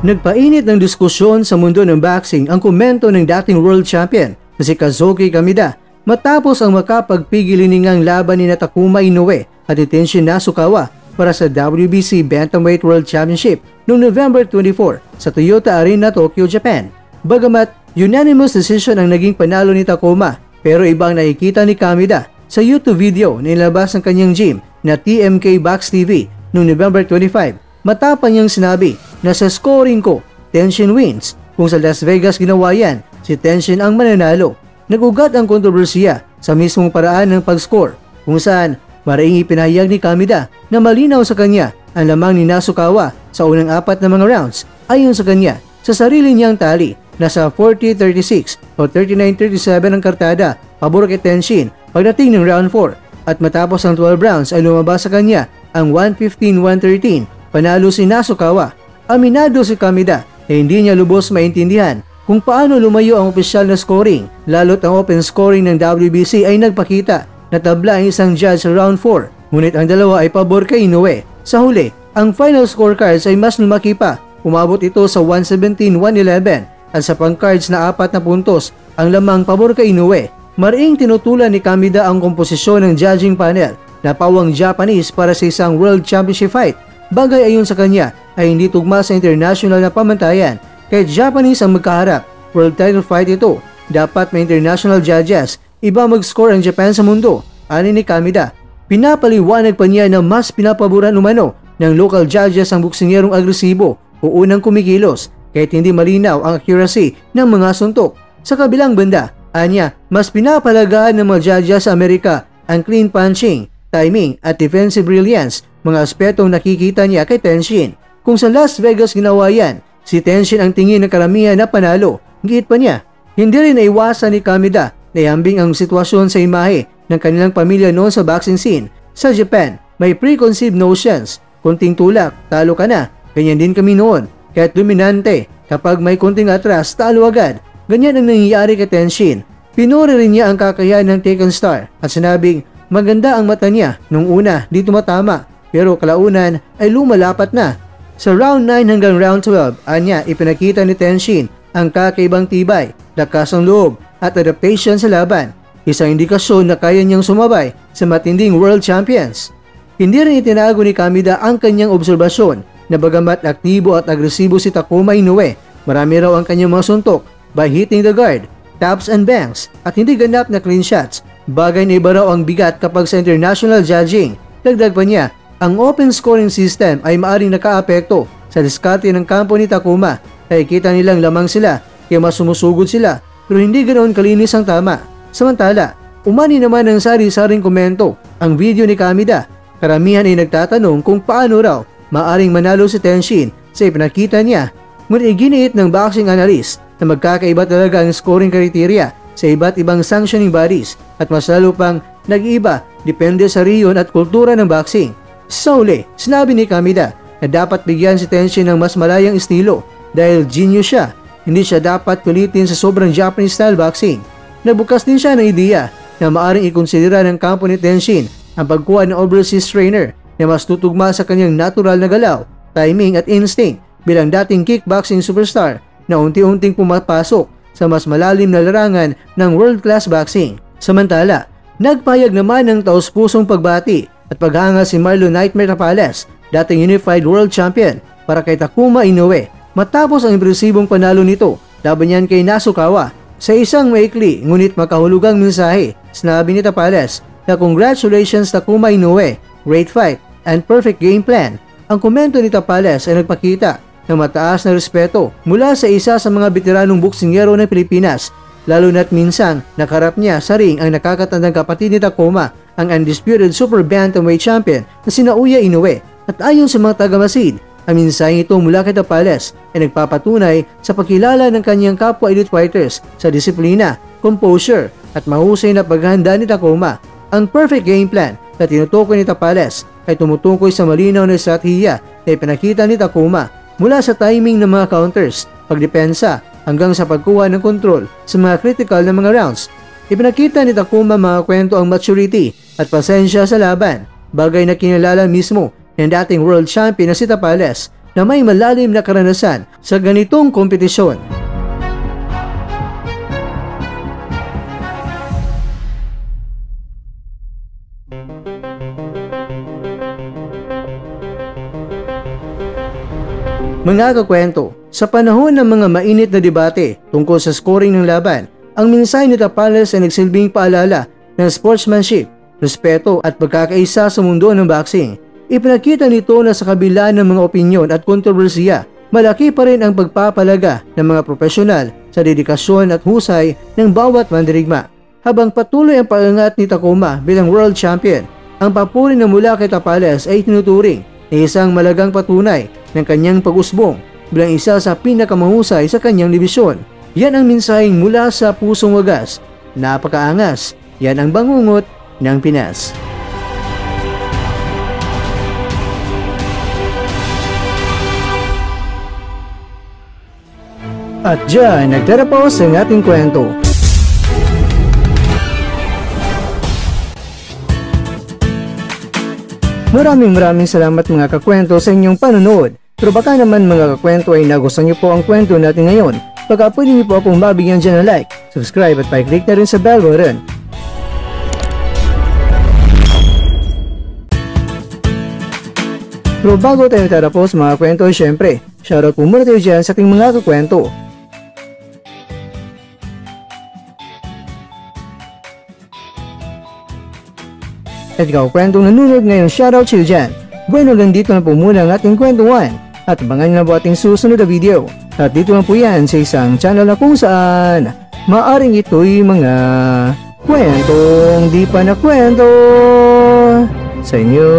Nagpainit ng diskusyon sa mundo ng boxing ang komento ng dating world champion na si Kazuki Kamida matapos ang makapagpigiliningang laban ni Takuma Inoue at Tenshin Nasukawa para sa WBC Bantamweight World Championship noong November 24 sa Toyota Arena, Tokyo, Japan. Bagamat unanimous decision ang naging panalo ni Takuma, pero ibang nakikita ni Kamida sa YouTube video na inilabas ng kanyang gym na TMK Box TV noong November 25. Matapang niyang sinabi na sa scoring ko, Tenshin wins. Kung sa Las Vegas ginawa yan, si Tenshin ang mananalo. Nag-ugat ang kontrobersiya sa mismong paraan ng pag-score, kung saan maring ipinahayag ni Kamida na malinaw sa kanya ang lamang ni Nasukawa sa unang 4 na mga rounds. Ayon sa kanya, sa sarili niyang tali, nasa 40-36 o 39-37 ang kartada pabor kay Tenshin pagdating ng round 4, at matapos ang 12 rounds ay lumabas sa kanya ang 115-113. Panalo si Nasukawa. Aminado si Kamida na hindi niya lubos maintindihan kung paano lumayo ang opisyal na scoring, lalo't ang open scoring ng WBC ay nagpakita na tabla ang isang judge sa round 4, ngunit ang dalawa ay pabor kay Inoue. Sa huli, ang final scorecards ay mas lumaki pa, umabot ito sa 117-111 at sa pang-cards na 4 na puntos ang lamang pabor kay Inoue. Mariing tinutulan ni Kamida ang komposisyon ng judging panel na pawang Japanese para sa isang World Championship fight. Bagay ayon sa kanya ay hindi tugma sa international na pamantayan. Kahit Japanese ang magkaharap, world title fight ito, dapat may international judges. Iba mag-score ang Japan sa mundo, ani ni Kamida. Pinapaliwanag pa niya na mas pinapaboran umano ng local judges ang buksingerong agresibo o unang kumikilos kahit hindi malinaw ang accuracy ng mga suntok. Sa kabilang banda, anya, mas pinapalagaan ng mga judges sa Amerika ang clean punching, timing at defensive brilliance, mga aspetong nakikita niya kay Tenshin. Kung sa Las Vegas ginawa yan, si Tenshin ang tingin ng karamihan na panalo. Giit pa niya, hindi rin naiwasan ni Kamida na ihambing ang sitwasyon sa imahe ng kanilang pamilya noon sa boxing scene. Sa Japan, may preconceived notions. Kunting tulak, talo ka na. Ganyan din kami noon. Kahit dominante, kapag may kunting atras, talo agad. Ganyan ang nangyayari kay Tenshin. Pinuri rin niya ang kakayahan ng Taken Star at sinabing maganda ang mata niya nung una, di tumatama, pero kalaunan ay lumalapat na. Sa round 9 hanggang round 12, anya ipinakita ni Tenshin ang kakaibang tibay, lakas ng loob at adaptation sa laban. Isang indikasyon na kaya niyang sumabay sa matinding world champions. Hindi rin itinago ni Kamida ang kanyang obserbasyon na bagamat aktibo at agresibo si Takuma Inoue, marami raw ang kanyang mga suntok by hitting the guard, taps and bangs at hindi ganap na clean shots. Bagay na iba raw ang bigat kapag sa international judging. Dagdag pa niya, ang open scoring system ay maaring nakaapekto sa diskarte ng kampo ni Takuma. Nakikita nilang lamang sila kaya mas sumusugod sila pero hindi ganoon kalinis ang tama. Samantala, umani naman ng sari-saring komento ang video ni Kamida. Karamihan ay nagtatanong kung paano raw maaring manalo si Tenshin sa ipinakita niya. Ngunit iginiit ng boxing analyst na magkakaiba talaga ang scoring criteria sa iba't ibang sanctioning bodies at mas lalo pang nag-iba depende sa riyon at kultura ng boxing. Sa huli, sinabi ni Kamida na dapat bigyan si Tenshin ng mas malayang estilo dahil genius siya. Hindi siya dapat pilitin sa sobrang Japanese style boxing. Nagbukas din siya ng ideya na maaring ikonsidera ng kampo ni Tenshin ang pagkuha ng overseas trainer na mas tutugma sa kanyang natural na galaw, timing at instinct bilang dating kickboxing superstar na unti-unting pumapasok sa mas malalim na larangan ng world-class boxing. Samantala, nagpayag naman ng taus-pusong pagbati at paghanga si Marlon Nightmare Tapales, dating Unified World Champion, para kay Takuma Inoue matapos ang impresibong panalo nito laban niyan kay Nasukawa. Sa isang maikli ngunit makahulugang mensahe, sinabi ni Tapales na congratulations Takuma Inoue, great fight and perfect game plan. Ang komento ni Tapales ay nagpakita ng mataas na respeto mula sa isa sa mga veteranong boksingero ng Pilipinas, lalo na't minsang nakarap niya sa ring ang nakakatandang kapatid ni Takuma, ang undisputed super bantamweight champion na sina Uya Inoue. At ayon sa mga taga-Masid, ang mensaheng ito mula kay Tapales ay nagpapatunay sa pagkilala ng kanyang kapwa elite fighters sa disiplina, composure at mahusay na paghahanda ni Takuma. Ang perfect game plan na tinutukoy ni Tapales ay tumutukoy sa malinaw na estratehiya na ipinakita ni Takuma mula sa timing ng mga counters, pagdepensa hanggang sa pagkuha ng kontrol sa mga critical na mga rounds. Ipinakita ni Takuma mga kwento ang maturity at pasensya sa laban, bagay na kinilala mismo ng dating world champion na si Tapales. na may malalim na karanasan sa ganitong kompetisyon. Mga kakwento, sa panahon ng mga mainit na debate tungkol sa scoring ng laban, ang mensahe ni Tapales ay nagsilbing paalala ng sportsmanship, respeto at pagkakaisa sa mundo ng boxing. Ipinakita nito na sa kabila ng mga opinyon at kontrobersiya, malaki pa rin ang pagpapalaga ng mga profesional sa dedikasyon at husay ng bawat mandirigma. Habang patuloy ang pag-angat ni Takuma bilang world champion, ang papuri na mula kay Tapales ay tinuturing na isang malagang patunay ng kanyang pag-usbong bilang isa sa pinakamahusay sa kanyang dibisyon. Yan ang mensaheng mula sa pusong wagas. Napakaangas. Yan ang bangungot ng Pinas. At dyan, nagtatapos ang ating kwento. Maraming salamat mga kakwento sa inyong panonood. Pero baka naman mga kakwento ay nagustuhan niyo po ang kwento natin ngayon. Baka pwede niyo po akong mabigyan dyan ng like, subscribe at pa-click na rin sa bell button. Pero bago tayo tatapos mga kwento, syempre, shoutout po muna tayo dyan sa ating mga kakwento. At ikaw kwentong nanonood ngayon, shoutout sa'yo dyan. Bueno, hanggang dito na po muna ang ating kwentuhan. At abangan nyo na po ating susunod na video. At dito na po yan sa isang channel na kung saan maaring ito'y mga kwentong di pa na kwento sa inyo.